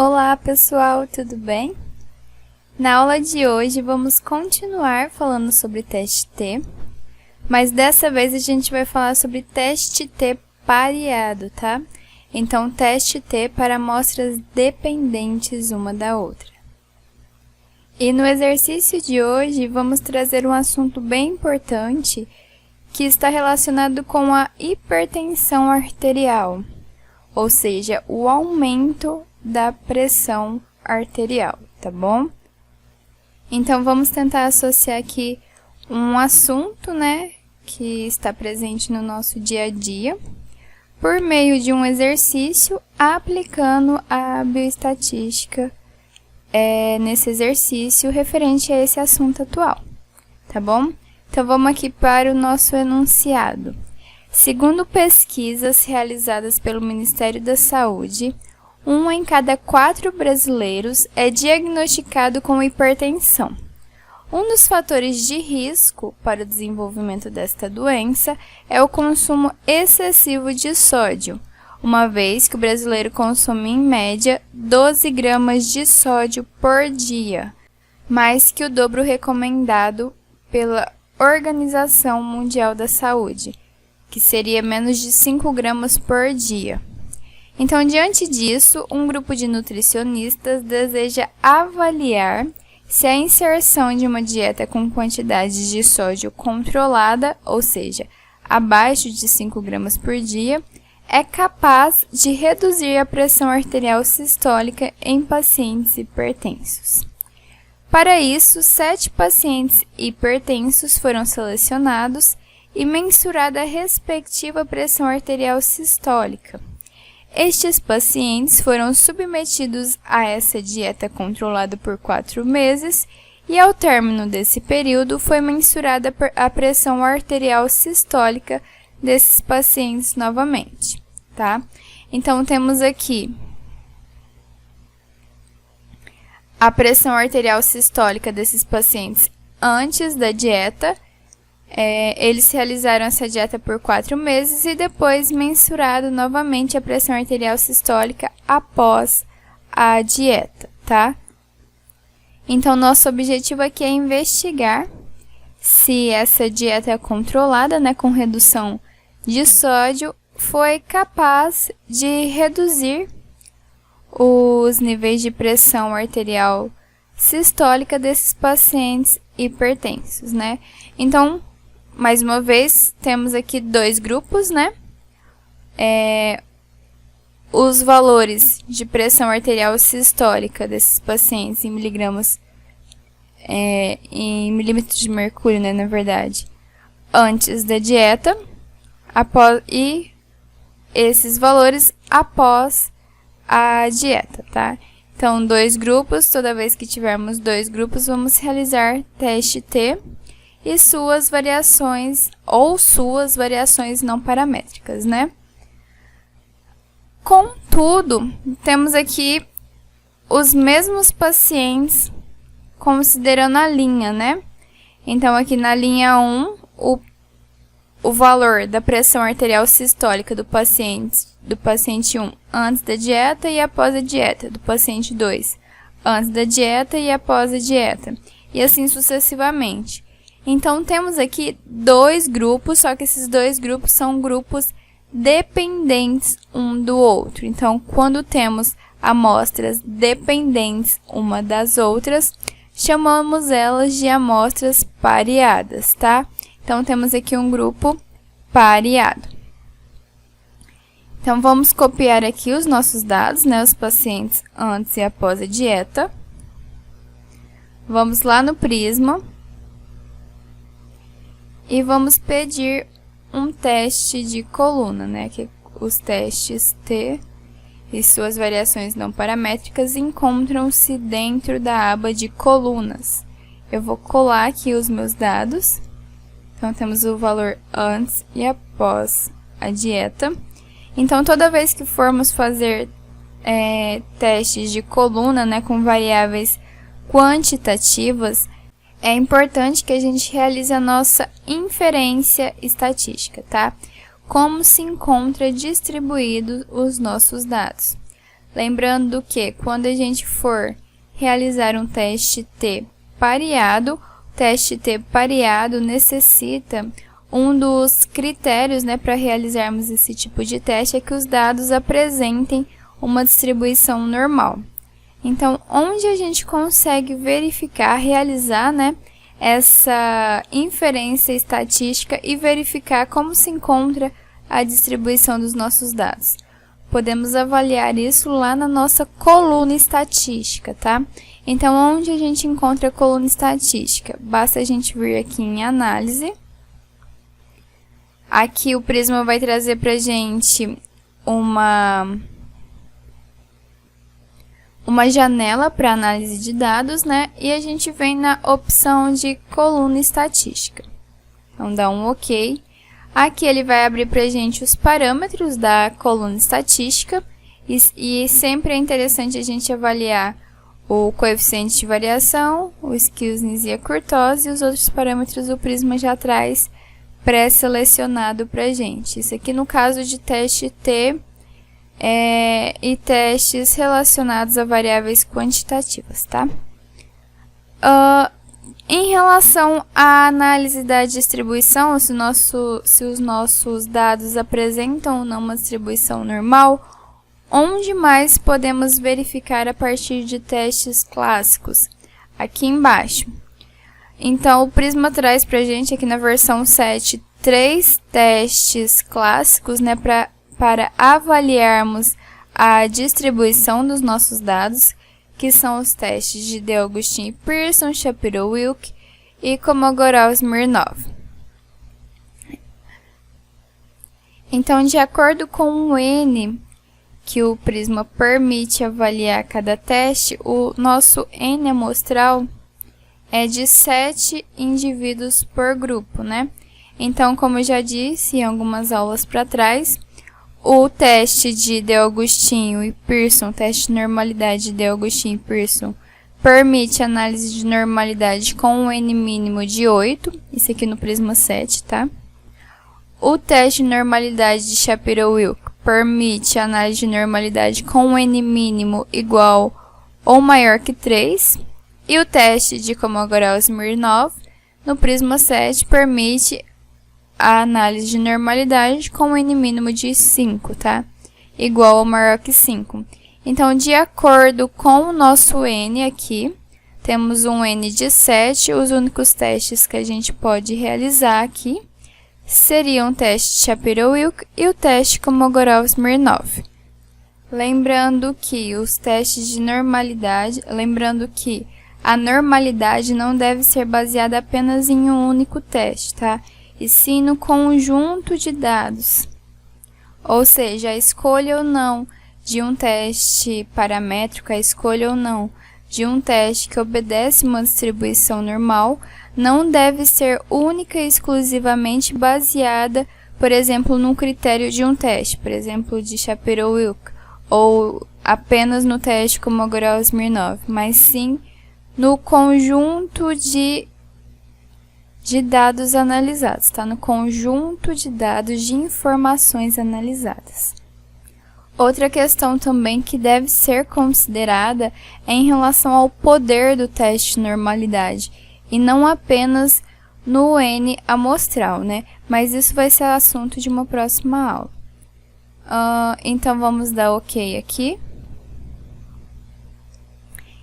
Olá pessoal, tudo bem? Na aula de hoje vamos continuar falando sobre teste T, mas dessa vez a gente vai falar sobre teste T pareado, tá? Então, teste T para amostras dependentes uma da outra. E no exercício de hoje vamos trazer um assunto bem importante que está relacionado com a hipertensão arterial, ou seja, o aumento da pressão arterial, tá bom? Então, vamos tentar associar aqui um assunto, que está presente no nosso dia a dia, por meio de um exercício, aplicando a bioestatística nesse exercício referente a esse assunto atual, tá bom? Então, vamos aqui para o nosso enunciado. Segundo pesquisas realizadas pelo Ministério da Saúde, 1 em cada 4 brasileiros é diagnosticado com hipertensão. Um dos fatores de risco para o desenvolvimento desta doença é o consumo excessivo de sódio, uma vez que o brasileiro consome, em média, 12 gramas de sódio por dia, mais que o dobro recomendado pela Organização Mundial da Saúde, que seria menos de 5 gramas por dia. Então, diante disso, um grupo de nutricionistas deseja avaliar se a inserção de uma dieta com quantidade de sódio controlada, ou seja, abaixo de 5 gramas por dia, é capaz de reduzir a pressão arterial sistólica em pacientes hipertensos. Para isso, 7 pacientes hipertensos foram selecionados e mensurada a respectiva pressão arterial sistólica. Estes pacientes foram submetidos a essa dieta controlada por 4 meses e, ao término desse período, foi mensurada a pressão arterial sistólica desses pacientes novamente, tá? Então, temos aqui a pressão arterial sistólica desses pacientes antes da dieta. Eles realizaram essa dieta por 4 meses e depois mensurado novamente a pressão arterial sistólica após a dieta, tá? Então, nosso objetivo aqui é investigar se essa dieta controlada, com redução de sódio, foi capaz de reduzir os níveis de pressão arterial sistólica desses pacientes hipertensos, Então, mais uma vez, temos aqui 2 grupos, Os valores de pressão arterial sistólica desses pacientes em miligramas, em milímetros de mercúrio, na verdade, antes da dieta, e esses valores após a dieta, tá? Então, 2 grupos, toda vez que tivermos 2 grupos, vamos realizar teste T e suas variações não paramétricas, Contudo, temos aqui os mesmos pacientes considerando a linha, Então, aqui na linha 1, o valor da pressão arterial sistólica do paciente 1 antes da dieta e após a dieta, do paciente 2 antes da dieta e após a dieta, e assim sucessivamente. Então, temos aqui 2 grupos, só que esses 2 grupos são grupos dependentes um do outro. Então, quando temos amostras dependentes uma das outras, chamamos elas de amostras pareadas, tá? Então, temos aqui um grupo pareado. Então, vamos copiar aqui os nossos dados, os pacientes antes e após a dieta. Vamos lá no Prisma. E vamos pedir um teste de coluna, que os testes T e suas variações não paramétricas encontram-se dentro da aba de colunas. Eu vou colar aqui os meus dados. Então, temos o valor antes e após a dieta. Então, toda vez que formos fazer testes de coluna, com variáveis quantitativas, é importante que a gente realize a nossa inferência estatística, tá? Como se encontra distribuído os nossos dados. Lembrando que quando a gente for realizar um teste T pareado, o teste T pareado necessita um dos critérios, né, para realizarmos esse tipo de teste é que os dados apresentem uma distribuição normal. Então, onde a gente consegue verificar, realizar, né, essa inferência estatística e verificar como se encontra a distribuição dos nossos dados? Podemos avaliar isso lá na nossa coluna estatística, tá? Então, onde a gente encontra a coluna estatística? Basta a gente vir aqui em análise. Aqui o Prisma vai trazer pra gente uma janela para análise de dados, né? E a gente vem na opção de coluna estatística. Então, dá um OK. Aqui ele vai abrir para a gente os parâmetros da coluna estatística. E sempre é interessante a gente avaliar o coeficiente de variação, o skewness e a kurtose, e os outros parâmetros o Prisma já traz pré-selecionado para a gente. Isso aqui no caso de teste T e testes relacionados a variáveis quantitativas, tá? Em relação à análise da distribuição, se os nossos dados apresentam ou não uma distribuição normal, onde mais podemos verificar a partir de testes clássicos? Aqui embaixo. Então, o Prisma traz para a gente aqui na versão 7 3 testes clássicos, né, para avaliarmos a distribuição dos nossos dados, que são os testes de De Augustin e Pearson, Shapiro-Wilk e Kolmogorov-Smirnov. Então, de acordo com o N que o Prisma permite avaliar cada teste, o nosso N amostral é de 7 indivíduos por grupo, né? Então, como eu já disse em algumas aulas para trás, o teste de De Augustin e Pearson, teste de normalidade de De Augustin e Pearson, permite análise de normalidade com um N mínimo de 8, isso aqui no Prisma 7, tá? O teste de normalidade de Shapiro-Wilk permite análise de normalidade com um N mínimo igual ou maior que 3. E o teste de Kolmogorov-Smirnov no Prisma 7 permite a análise de normalidade com um N mínimo de 5, tá? Igual ou maior que 5. Então, de acordo com o nosso N aqui, temos um N de 7. Os únicos testes que a gente pode realizar aqui seriam o teste Shapiro-Wilk e o teste Kolmogorov-Smirnov. Lembrando que os testes de normalidade, a normalidade não deve ser baseada apenas em um único teste, tá? E sim no conjunto de dados. Ou seja, a escolha ou não de um teste paramétrico, a escolha ou não de um teste que obedece uma distribuição normal, não deve ser única e exclusivamente baseada, por exemplo, no critério de um teste, por exemplo, de Shapiro-Wilk, ou apenas no teste Kolmogorov-Smirnov, mas sim no conjunto de dados analisados, tá? No conjunto de dados de informações analisadas. Outra questão também que deve ser considerada é em relação ao poder do teste de normalidade, e não apenas no N amostral, né? Mas isso vai ser assunto de uma próxima aula. Então, vamos dar OK aqui.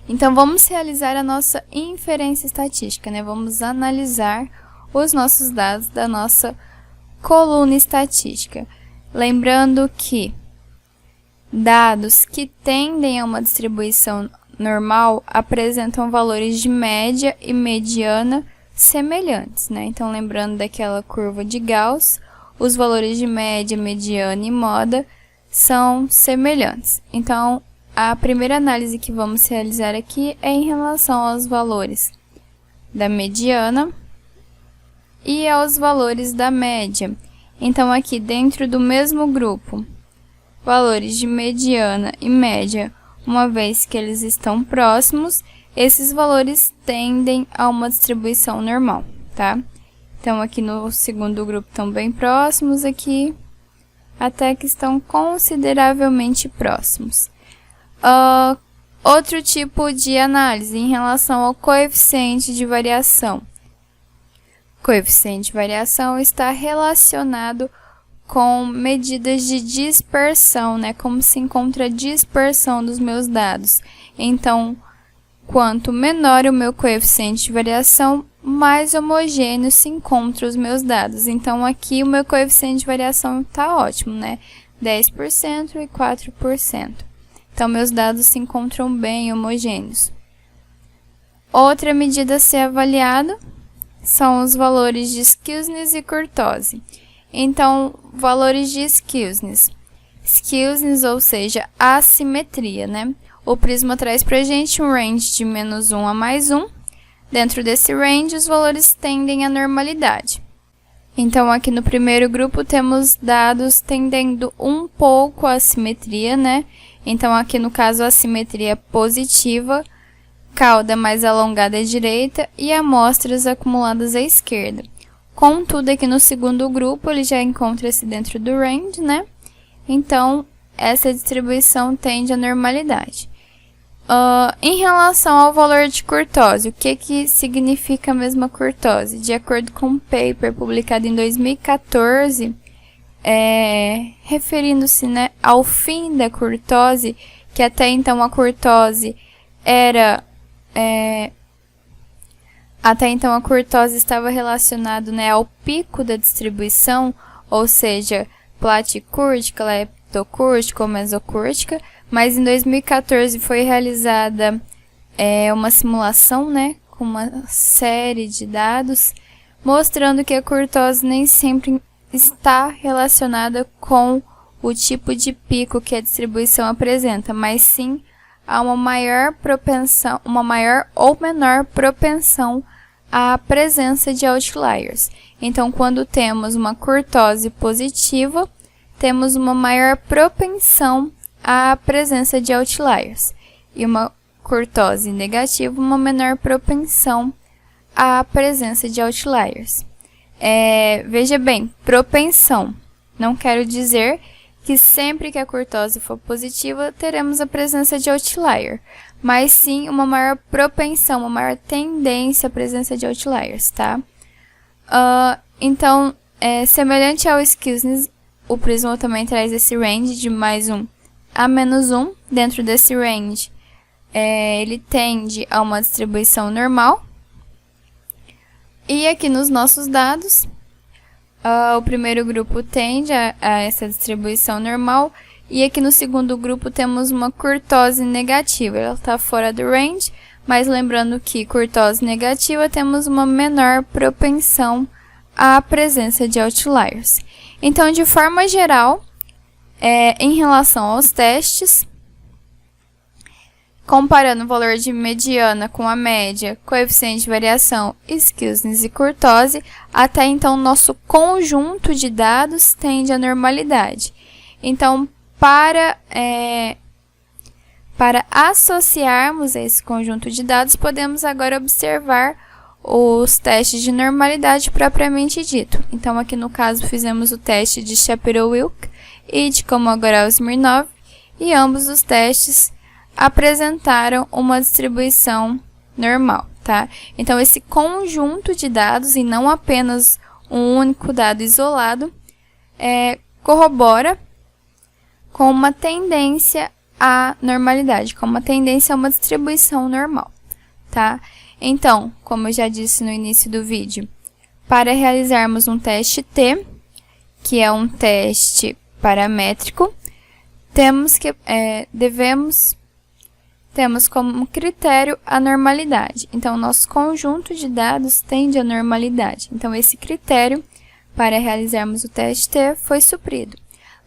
Então, vamos realizar a nossa inferência estatística, né? Vamos analisar os nossos dados da nossa coluna estatística. Lembrando que dados que tendem a uma distribuição normal apresentam valores de média e mediana semelhantes, né? Então, lembrando daquela curva de Gauss, os valores de média, mediana e moda são semelhantes. Então, a primeira análise que vamos realizar aqui é em relação aos valores da mediana e aos valores da média. Então, aqui dentro do mesmo grupo, valores de mediana e média, uma vez que eles estão próximos, esses valores tendem a uma distribuição normal, tá? Então, aqui no segundo grupo estão bem próximos aqui, até que estão consideravelmente próximos. Outro tipo de análise em relação ao coeficiente de variação. O coeficiente de variação está relacionado com medidas de dispersão, né? Como se encontra a dispersão dos meus dados. Então, quanto menor o meu coeficiente de variação, mais homogêneo se encontram os meus dados. Então, aqui o meu coeficiente de variação está ótimo, né? 10% e 4%. Então, meus dados se encontram bem homogêneos. Outra medida a ser avaliada são os valores de skewness e kurtose. Então, valores de skewness. Skewness, ou seja, assimetria, né? O Prisma traz pra gente um range de -1 a +1. Dentro desse range, os valores tendem à normalidade. Então, aqui no primeiro grupo, temos dados tendendo um pouco à assimetria, né? Então, aqui no caso, a assimetria positiva, cauda mais alongada à direita e amostras acumuladas à esquerda. Contudo, aqui no segundo grupo, ele já encontra-se dentro do range, né? Então, essa distribuição tende à normalidade. Em relação ao valor de kurtose, o que significa a mesma kurtose? De acordo com um paper publicado em 2014, referindo-se, né, ao fim da kurtose, que até então a kurtose era... Até então a kurtose estava relacionada, né, ao pico da distribuição, ou seja, platicúrtica, leptocúrtica ou mesocúrtica, mas em 2014 foi realizada uma simulação, né, com uma série de dados, mostrando que a kurtose nem sempre está relacionada com o tipo de pico que a distribuição apresenta, mas sim a uma maior ou menor propensão à presença de outliers. Então, quando temos uma kurtose positiva, temos uma maior propensão à presença de outliers. E uma kurtose negativa, uma menor propensão à presença de outliers. Veja bem, propensão. Não quero dizer que sempre que a kurtose for positiva, teremos a presença de outlier, mas sim uma maior propensão, uma maior tendência à presença de outliers, tá? Então, semelhante ao skewness, o Prisma também traz esse range de +1 a -1. Dentro desse range, ele tende a uma distribuição normal. E aqui nos nossos dados, o primeiro grupo tende a essa distribuição normal, e aqui no segundo grupo temos uma kurtose negativa. Ela está fora do range, mas lembrando que kurtose negativa temos uma menor propensão à presença de outliers. Então, de forma geral, em relação aos testes, comparando o valor de mediana com a média, coeficiente de variação, skewness e kurtose, até então nosso conjunto de dados tende à normalidade. Então, para associarmos esse conjunto de dados, podemos agora observar os testes de normalidade propriamente dito. Então, aqui no caso, fizemos o teste de Shapiro-Wilk e de Kolmogorov-Smirnov, e ambos os testes apresentaram uma distribuição normal, tá? Então, esse conjunto de dados, e não apenas um único dado isolado, corrobora com uma tendência à normalidade, com uma tendência a uma distribuição normal, tá? Então, como eu já disse no início do vídeo, para realizarmos um teste T, que é um teste paramétrico, temos como critério a normalidade. Então, nosso conjunto de dados tende à normalidade. Então, esse critério para realizarmos o teste T foi suprido.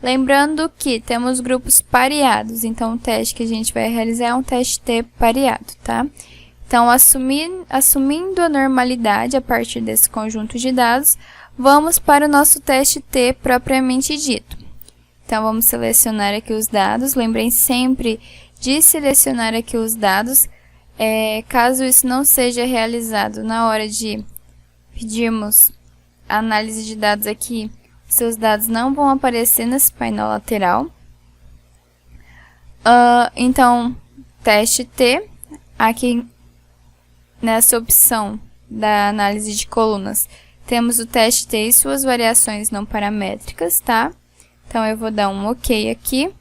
Lembrando que temos grupos pareados, então o teste que a gente vai realizar é um teste T pareado, tá? Então, assumindo a normalidade a partir desse conjunto de dados, vamos para o nosso teste T propriamente dito. Então, vamos selecionar aqui os dados. Lembrem sempre de selecionar aqui os dados. Caso isso não seja realizado na hora de pedirmos a análise de dados aqui, seus dados não vão aparecer nesse painel lateral. Então, teste T, aqui nessa opção da análise de colunas, temos o teste T e suas variações não paramétricas, tá? Então, eu vou dar um OK aqui.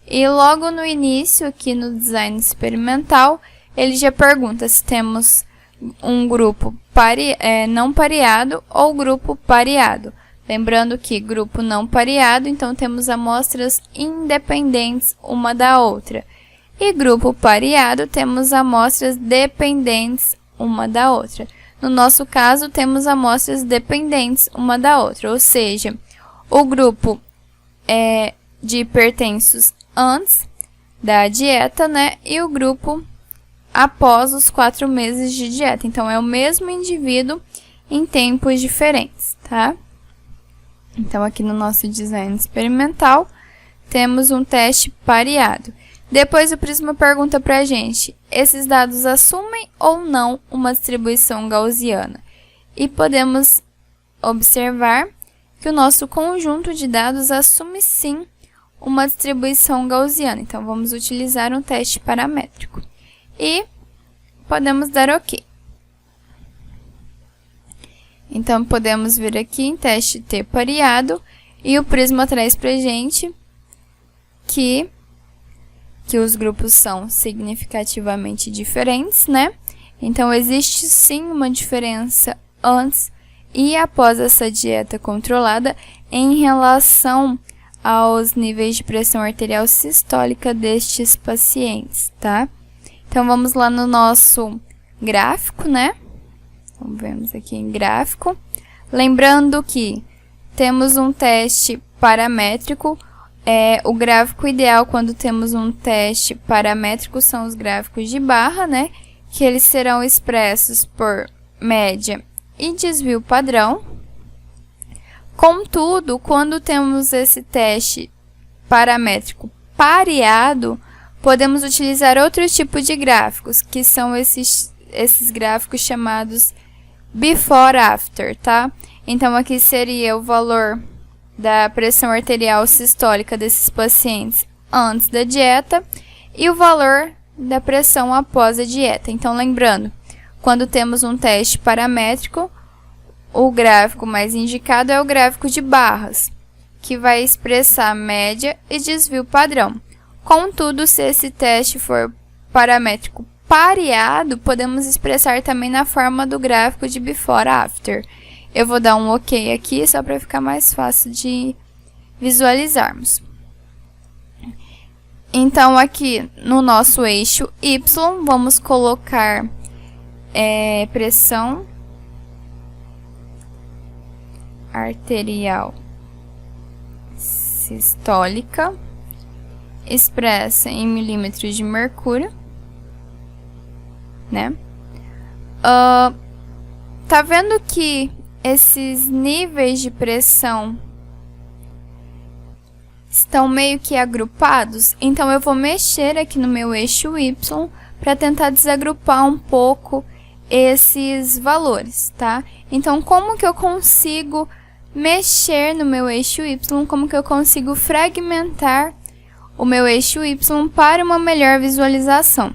E logo no início, aqui no design experimental, ele já pergunta se temos um grupo não pareado ou grupo pareado. Lembrando que grupo não pareado, então temos amostras independentes uma da outra. E grupo pareado, temos amostras dependentes uma da outra. No nosso caso, temos amostras dependentes uma da outra, ou seja, o grupo de hipertensos antes da dieta, né? E o grupo após os 4 meses de dieta. Então, é o mesmo indivíduo em tempos diferentes, tá? Então, aqui no nosso design experimental, temos um teste pareado. Depois, o Prisma pergunta para a gente, esses dados assumem ou não uma distribuição gaussiana? E podemos observar que o nosso conjunto de dados assume sim uma distribuição gaussiana. Então, vamos utilizar um teste paramétrico. E podemos dar OK. Então, podemos vir aqui em teste T pareado e o Prisma traz para a gente que os grupos são significativamente diferentes, né? Então, existe sim uma diferença antes e após essa dieta controlada em relação aos níveis de pressão arterial sistólica destes pacientes, tá? Então, vamos lá no nosso gráfico, né? Então, vemos aqui em gráfico. Lembrando que temos um teste paramétrico. O gráfico ideal quando temos um teste paramétrico são os gráficos de barra, né? Que eles serão expressos por média e desvio padrão. Contudo, quando temos esse teste paramétrico pareado, podemos utilizar outro tipo de gráficos, que são esses gráficos chamados before-after, tá? Então, aqui seria o valor da pressão arterial sistólica desses pacientes antes da dieta e o valor da pressão após a dieta. Então, lembrando, quando temos um teste paramétrico, o gráfico mais indicado é o gráfico de barras, que vai expressar média e desvio padrão. Contudo, se esse teste for paramétrico pareado, podemos expressar também na forma do gráfico de before-after. Eu vou dar um OK aqui, só para ficar mais fácil de visualizarmos. Então, aqui no nosso eixo Y, vamos colocar pressão arterial sistólica, expressa em milímetros de mercúrio, né? Tá vendo que esses níveis de pressão estão meio que agrupados? Então, eu vou mexer aqui no meu eixo Y para tentar desagrupar um pouco esses valores, tá? Então, como que eu consigo mexer no meu eixo Y? Como que eu consigo fragmentar o meu eixo Y para uma melhor visualização?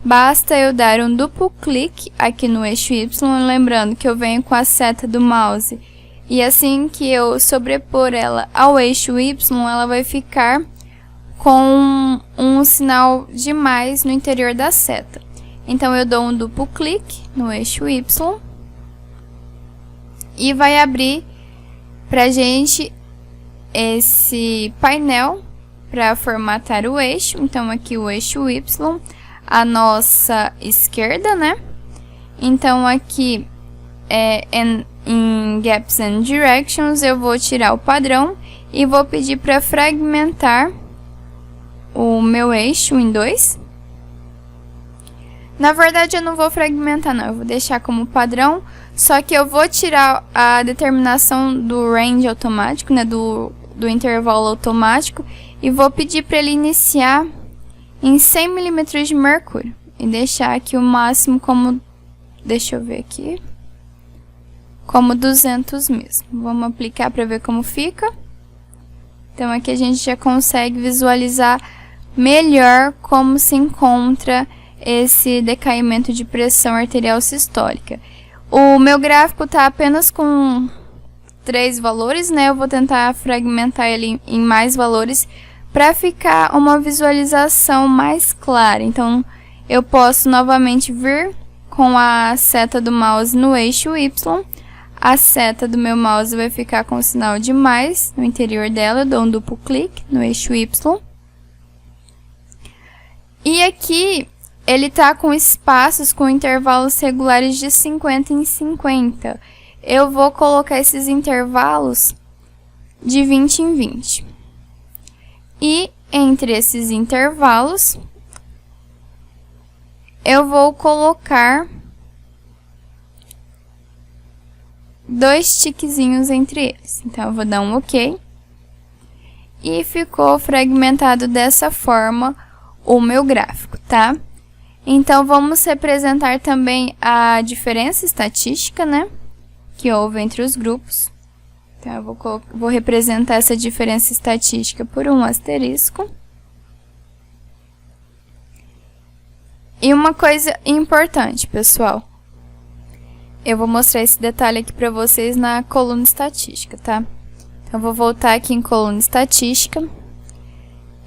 Basta eu dar um duplo clique aqui no eixo Y, lembrando que eu venho com a seta do mouse e assim que eu sobrepor ela ao eixo Y, ela vai ficar com um sinal de mais no interior da seta. Então, eu dou um duplo clique no eixo Y e vai abrir pra gente esse painel para formatar o eixo. Então, aqui o eixo Y, a nossa esquerda, né? Então, aqui em Gaps and Directions, eu vou tirar o padrão e vou pedir para fragmentar o meu eixo em 2. Na verdade, eu não vou fragmentar, não. Eu vou deixar como padrão, só que eu vou tirar a determinação do range automático, né? Do intervalo automático, e vou pedir para ele iniciar em 100 milímetros de mercúrio e deixar aqui o máximo como, deixa eu ver aqui, como 200 mesmo. Vamos aplicar para ver como fica. Então, aqui a gente já consegue visualizar melhor como se encontra esse decaimento de pressão arterial sistólica. O meu gráfico está apenas com 3 valores, né? Eu vou tentar fragmentar ele em mais valores para ficar uma visualização mais clara. Então, eu posso novamente vir com a seta do mouse no eixo Y. A seta do meu mouse vai ficar com o sinal de mais no interior dela. Eu dou um duplo clique no eixo Y. E aqui ele está com espaços com intervalos regulares de 50 em 50. Eu vou colocar esses intervalos de 20 em 20. E entre esses intervalos, eu vou colocar 2 tiquezinhos entre eles. Então, eu vou dar um OK. E ficou fragmentado dessa forma o meu gráfico, tá? Então, vamos representar também a diferença estatística, né? Que houve entre os grupos. Então, eu vou representar essa diferença estatística por um asterisco. E uma coisa importante, pessoal. Eu vou mostrar esse detalhe aqui para vocês na coluna estatística, tá? Então, eu vou voltar aqui em coluna estatística.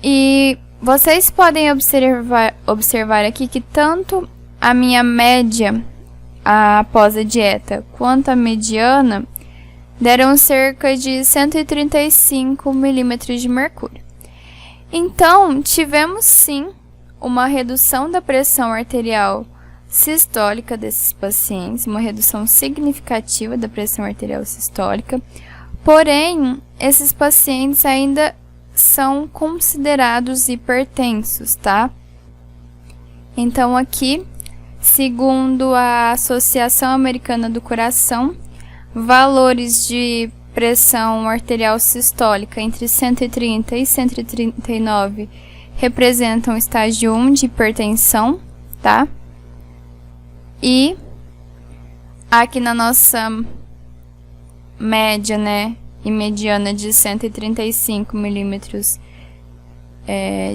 E vocês podem observar aqui que tanto a minha média após a dieta quanto a mediana deram cerca de 135 milímetros de mercúrio. Então, tivemos sim uma redução da pressão arterial sistólica desses pacientes, uma redução significativa da pressão arterial sistólica, porém, esses pacientes ainda são considerados hipertensos, tá? Então, aqui, segundo a Associação Americana do Coração, valores de pressão arterial sistólica entre 130 e 139 representam estágio 1 de hipertensão, tá? E aqui na nossa média, né, e mediana de 135 milímetros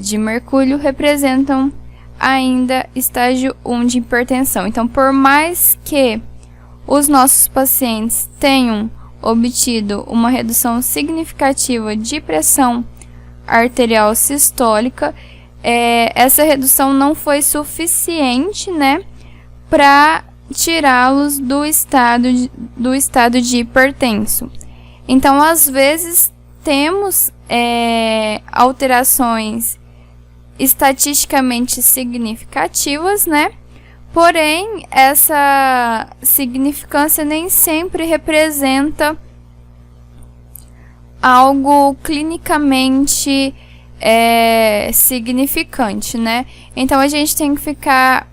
de mercúrio representam ainda estágio 1 de hipertensão. Então, por mais que os nossos pacientes tenham obtido uma redução significativa de pressão arterial sistólica, essa redução não foi suficiente, né, para tirá-los do estado de hipertenso. Então, às vezes, temos alterações estatisticamente significativas, né? Porém, essa significância nem sempre representa algo clinicamente significante, né? Então, a gente tem que ficar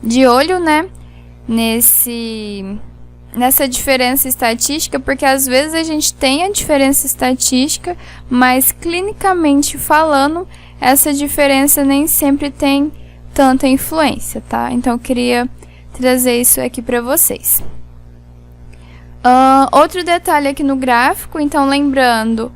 de olho, né, nessa diferença estatística, porque às vezes a gente tem a diferença estatística, mas clinicamente falando, essa diferença nem sempre tem tanta influência, tá? Então, eu queria trazer isso aqui para vocês. Outro detalhe aqui no gráfico, então, lembrando,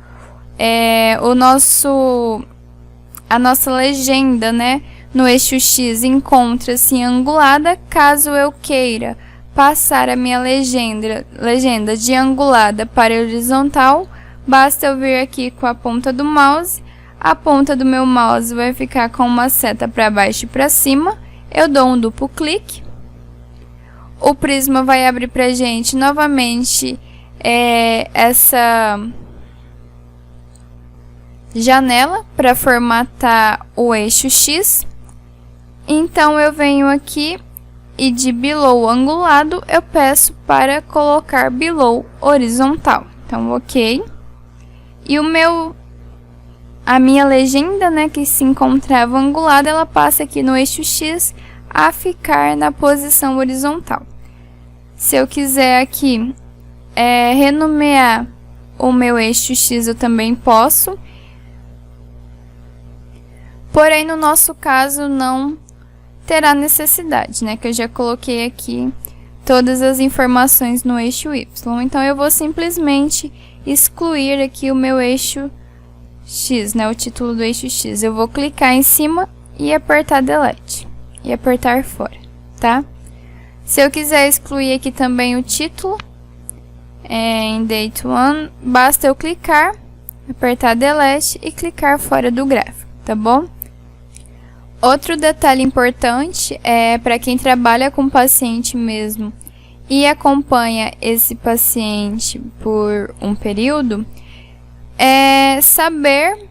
a nossa legenda, né, no eixo X encontra-se angulada. Caso eu queira passar a minha legenda de angulada para horizontal, basta eu vir aqui com a ponta do mouse. A ponta do meu mouse vai ficar com uma seta para baixo e para cima. Eu dou um duplo clique. O prisma vai abrir para a gente novamente essa janela para formatar o eixo X. Então, eu venho aqui e de below angulado, eu peço para colocar below horizontal. Então, OK. E a minha legenda, né, que se encontrava angulada, ela passa aqui no eixo X a ficar na posição horizontal. Se eu quiser aqui renomear o meu eixo X, eu também posso. Porém, no nosso caso, não terá necessidade, né? Que eu já coloquei aqui todas as informações no eixo Y. Então, eu vou simplesmente excluir aqui o meu eixo X, né, o título do eixo X. Eu vou clicar em cima e apertar Delete. E apertar fora, tá? Se eu quiser excluir aqui também o título, em Date One, basta eu clicar, apertar Delete e clicar fora do gráfico, tá bom? Outro detalhe importante é para quem trabalha com paciente mesmo e acompanha esse paciente por um período, é saber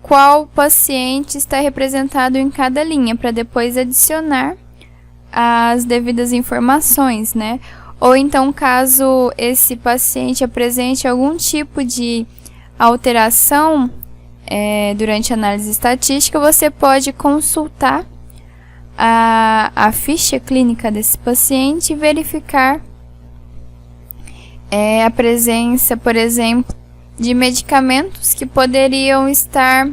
qual paciente está representado em cada linha, para depois adicionar as devidas informações, né? Ou então, caso esse paciente apresente algum tipo de alteração durante a análise estatística, você pode consultar a ficha clínica desse paciente e verificar a presença, por exemplo, de medicamentos que poderiam estar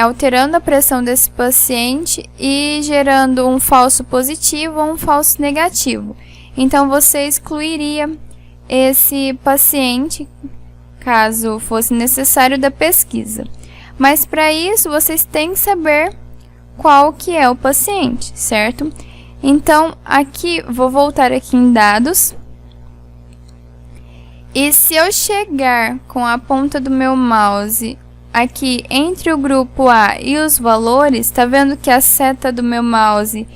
alterando a pressão desse paciente e gerando um falso positivo ou um falso negativo. Então, você excluiria esse paciente, caso fosse necessário, da pesquisa. Mas para isso, vocês têm que saber qual que é o paciente, certo? Então, aqui, vou voltar aqui em dados. E se eu chegar com a ponta do meu mouse aqui entre o grupo A e os valores, tá vendo que a seta do meu mouse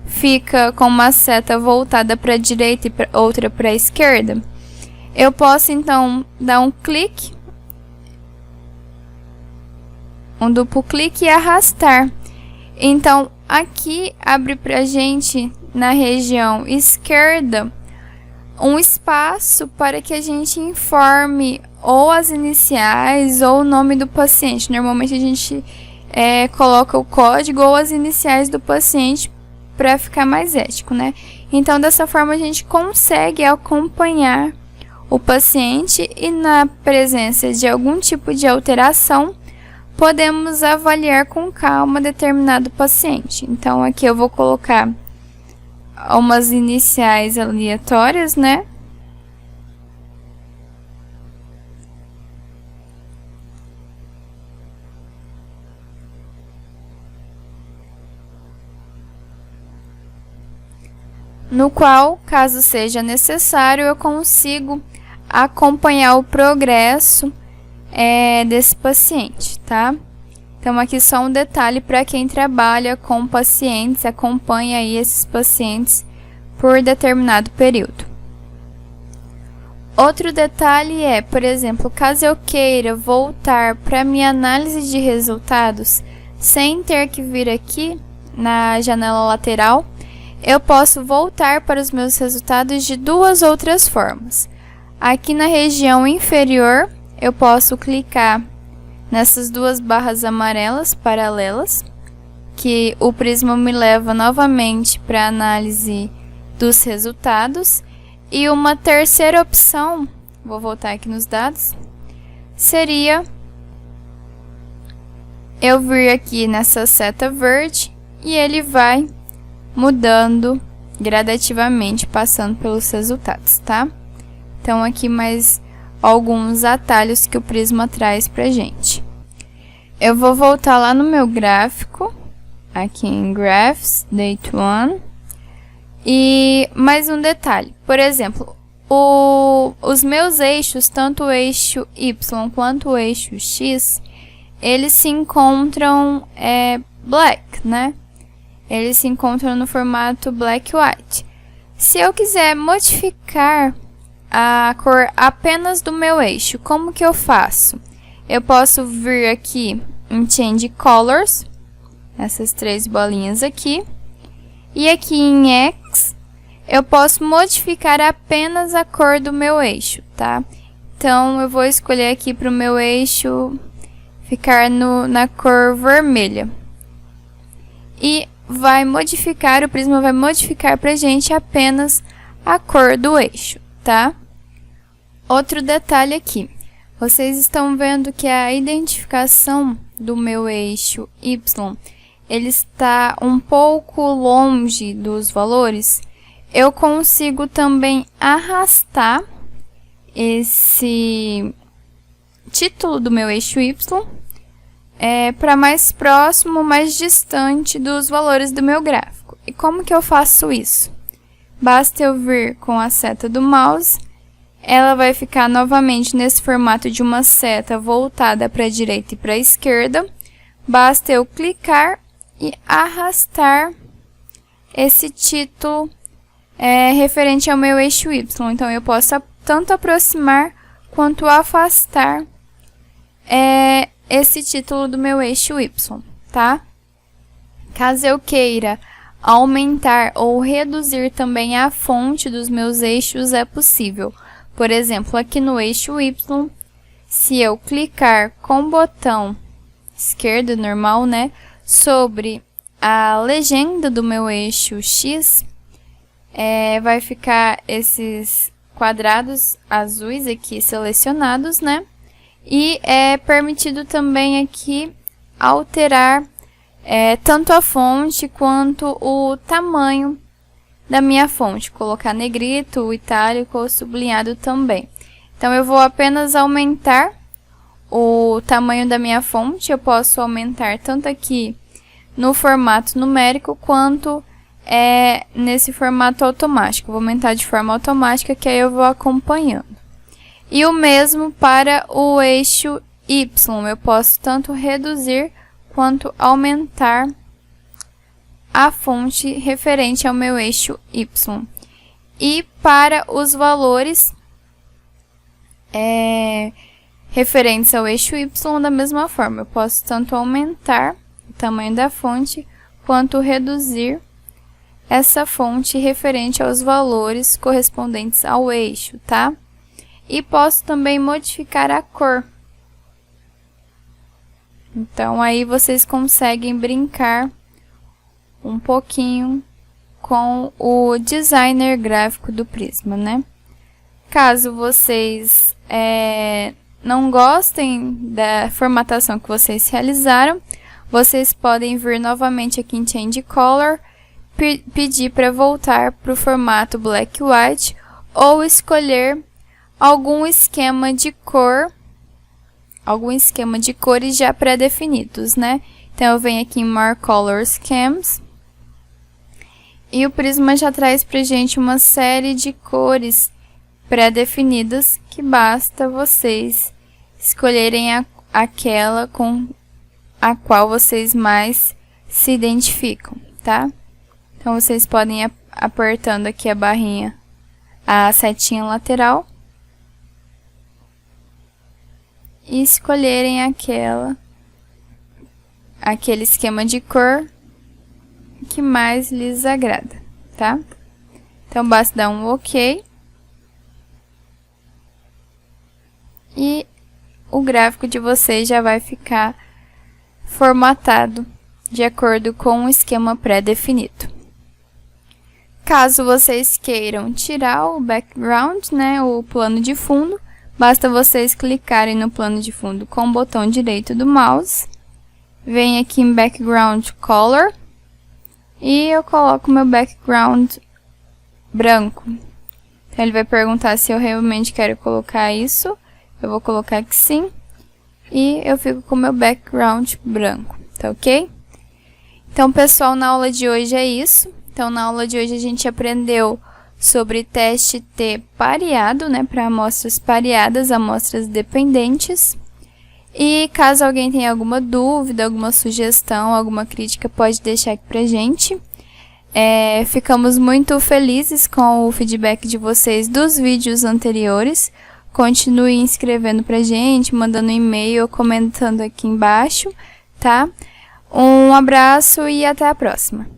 fica com uma seta voltada para a direita e outra para a esquerda? Eu posso então dar um clique, um duplo clique e arrastar. Então aqui abre pra gente na região esquerda um espaço para que a gente informe ou as iniciais ou o nome do paciente. Normalmente a gente coloca o código ou as iniciais do paciente para ficar mais ético, né? Então, dessa forma, a gente consegue acompanhar o paciente e, na presença de algum tipo de alteração, podemos avaliar com calma determinado paciente. Então, aqui eu vou colocar umas iniciais aleatórias, né? No qual, caso seja necessário, eu consigo acompanhar o progresso desse paciente, tá? Então, aqui só um detalhe para quem trabalha com pacientes, acompanha aí esses pacientes por determinado período. Outro detalhe é, por exemplo, caso eu queira voltar para minha análise de resultados sem ter que vir aqui na janela lateral, eu posso voltar para os meus resultados de duas outras formas. Aqui na região inferior, eu posso clicar nessas duas barras amarelas paralelas, que o Prisma me leva novamente para a análise dos resultados. E uma terceira opção, vou voltar aqui nos dados, seria eu vir aqui nessa seta verde e ele vai mudando gradativamente, passando pelos resultados, tá? Então, aqui mais alguns atalhos que o Prisma traz pra gente. Eu vou voltar lá no meu gráfico, aqui em Graphs, Date One. E mais um detalhe, por exemplo, os meus eixos, tanto o eixo Y quanto o eixo X, eles se encontram black, né? Eles se encontram no formato black white. Se eu quiser modificar a cor apenas do meu eixo, como que eu faço? Eu posso vir aqui em Change Colors, essas três bolinhas aqui, e aqui em X, eu posso modificar apenas a cor do meu eixo, tá? Então, eu vou escolher aqui para o meu eixo ficar na cor vermelha. E vai modificar, o Prisma vai modificar pra gente apenas a cor do eixo, tá? Outro detalhe aqui. Vocês estão vendo que a identificação do meu eixo Y, ele está um pouco longe dos valores. Eu consigo também arrastar esse título do meu eixo Y para mais próximo, mais distante dos valores do meu gráfico. E como que eu faço isso? Basta eu vir com a seta do mouse, ela vai ficar novamente nesse formato de uma seta voltada para a direita e para a esquerda. Basta eu clicar e arrastar esse título referente ao meu eixo Y. Então, eu posso tanto aproximar quanto afastar esse título do meu eixo Y, tá? Caso eu queira aumentar ou reduzir também a fonte dos meus eixos, é possível. Por exemplo, aqui no eixo Y, se eu clicar com o botão esquerdo normal, né, sobre a legenda do meu eixo X, vai ficar esses quadrados azuis aqui selecionados, né? E é permitido também aqui alterar tanto a fonte quanto o tamanho da minha fonte, colocar negrito, itálico ou sublinhado também. Então, eu vou apenas aumentar o tamanho da minha fonte. Eu posso aumentar tanto aqui no formato numérico quanto nesse formato automático. Vou aumentar de forma automática, que aí eu vou acompanhando. E o mesmo para o eixo Y. Eu posso tanto reduzir quanto aumentar a fonte referente ao meu eixo Y. E para os valores referentes ao eixo Y, da mesma forma, eu posso tanto aumentar o tamanho da fonte, quanto reduzir essa fonte referente aos valores correspondentes ao eixo, tá? E posso também modificar a cor. Então, aí vocês conseguem brincar um pouquinho com o designer gráfico do Prisma, né? Caso vocês não gostem da formatação que vocês realizaram, vocês podem vir novamente aqui em Change Color, pedir para voltar para o formato Black White ou escolher algum esquema de cores já pré-definidos, né? Então, eu venho aqui em More Color Schemes. E o Prisma já traz pra gente uma série de cores pré-definidas que basta vocês escolherem aquela com a qual vocês mais se identificam, tá? Então, vocês podem ir apertando aqui a barrinha, a setinha lateral, e escolherem aquele esquema de cor que mais lhes agrada, tá? Então, basta dar um OK. E o gráfico de vocês já vai ficar formatado de acordo com o esquema pré-definido. Caso vocês queiram tirar o background, né, o plano de fundo, basta vocês clicarem no plano de fundo com o botão direito do mouse. Vem aqui em Background Color. E eu coloco meu background branco. Então, ele vai perguntar se eu realmente quero colocar isso. Eu vou colocar que sim. E eu fico com meu background branco, tá ok? Então, pessoal, na aula de hoje é isso. Então, na aula de hoje a gente aprendeu sobre teste T pareado, né, para amostras pareadas, amostras dependentes. E caso alguém tenha alguma dúvida, alguma sugestão, alguma crítica, pode deixar aqui pra gente. Ficamos muito felizes com o feedback de vocês dos vídeos anteriores. Continue inscrevendo pra gente, mandando e-mail, comentando aqui embaixo, tá? Um abraço e até a próxima!